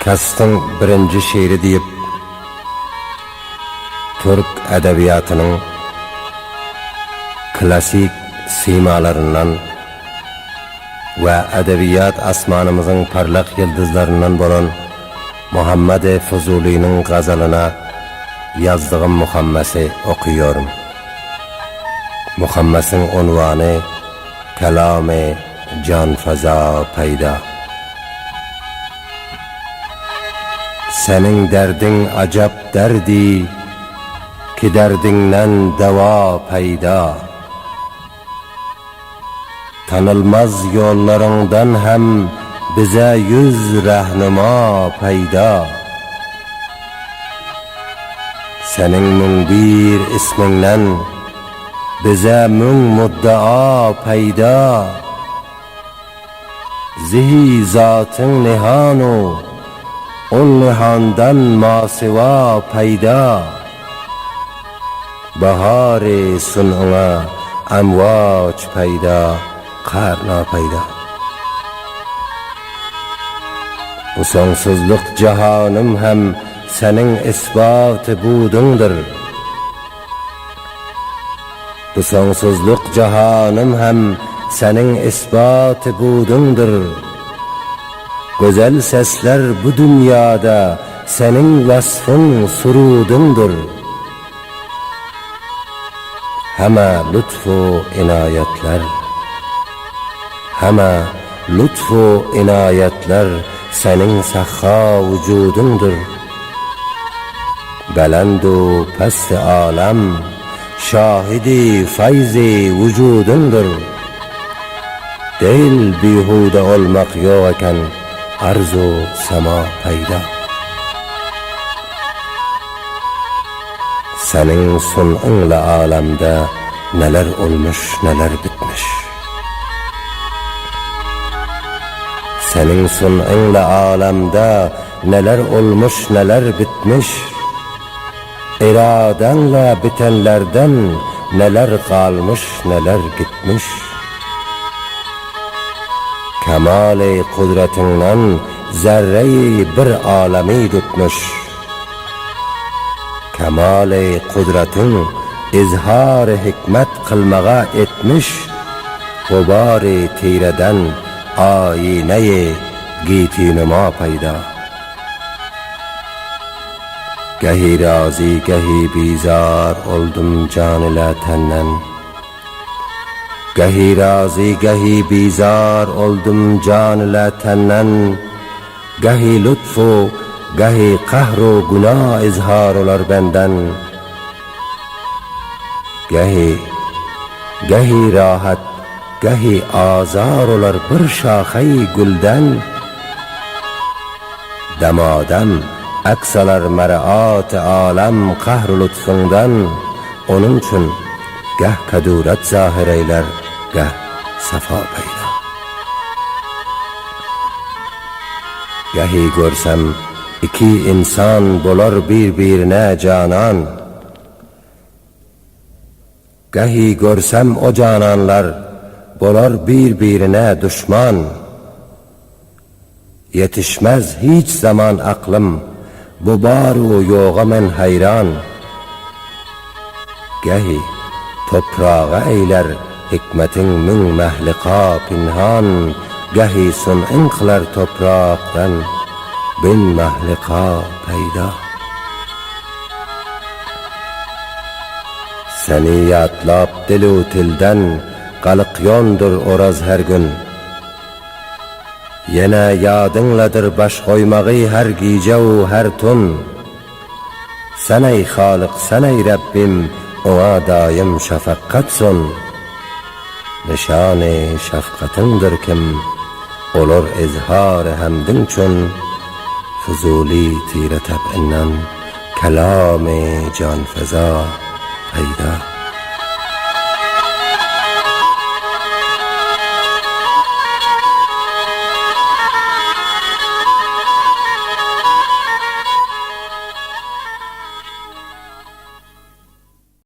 Kasting birinci şiiri deyip Türk edebiyatının klasik simalarından ve edebiyat asmanımızın parlak yıldızlarından olan Muhammed Fuzuli'nin gazalına yazdığım muhammesi okuyorum. Muhammes'in unvanı Kelam-ı Canfeza Peyda. Senin derdin acap derdi ki derdinden deva peyda. Tanılmaz yollarından hem bize yüz rehnuma peyda. Senin mümbir isminden bize müddea peyda. Zihi zatın nihanu on nihandan masiva peyda. Bahar-ı sun'una amvaç peyda, karna peyda. Bu sonsuzluk cihanım hem senin isbat-ı budundur. Bu sonsuzluk cihanım hem senin isbat-ı budundur. Güzel sesler bu dünyada senin vasfın surudundur. Heme lütfu inayetler, heme lütfu inayetler senin sahha vücudundur. Belendu pest-i alem şahidi feyzi vücudundur. Değil bihude olmak yok iken arzu sema peyda. Senin sun'unla alemde neler olmuş neler bitmiş. Senin sun'unla alemde neler olmuş neler bitmiş. İradenle bitenlerden neler kalmış neler gitmiş. Kemal-i kudretinden zerreyi bir alemi tutmuş. Kemal-i kudretin izhar-ı hikmet kılmağa etmiş. Gubar-ı tireden ayine-i gitinima peyda. Gehi razi gehi bizar oldum can ile tenden. Gehi razi gehi bizar oldum can ile tenden. Gehi lütfu gehi kahru günah izhar olar benden. Gehi rahat gehi azar olar bir şahay gülden. Demadem aksalar meraat-ı alem kahru lütfundan. Onun için geh kaduret zahir eyler geh safa peyda. Gehi görsem iki insan bolar birbirine canan. Gehi görsem o cananlar bolar birbirine düşman. Yetişmez hiç zaman aklım bu baru yoğa men hayran. Gehi toprağa eyler hikmetin min mehlika pinhan. Gehi sun'in kılar topraktan bin mehlika peyda. Seni yatlap dilu tilden kalık yondur oraz her gün. Yine yadınladır baş koymağı her gece her tun. Sen ey Halık sen ey Rabbim ona daim şefkat sun. Nişan-ı şefkatindir kim olur izhar hemdin çün. Fuzuli tire teb'innen Kelam-ı Canfeza peyda.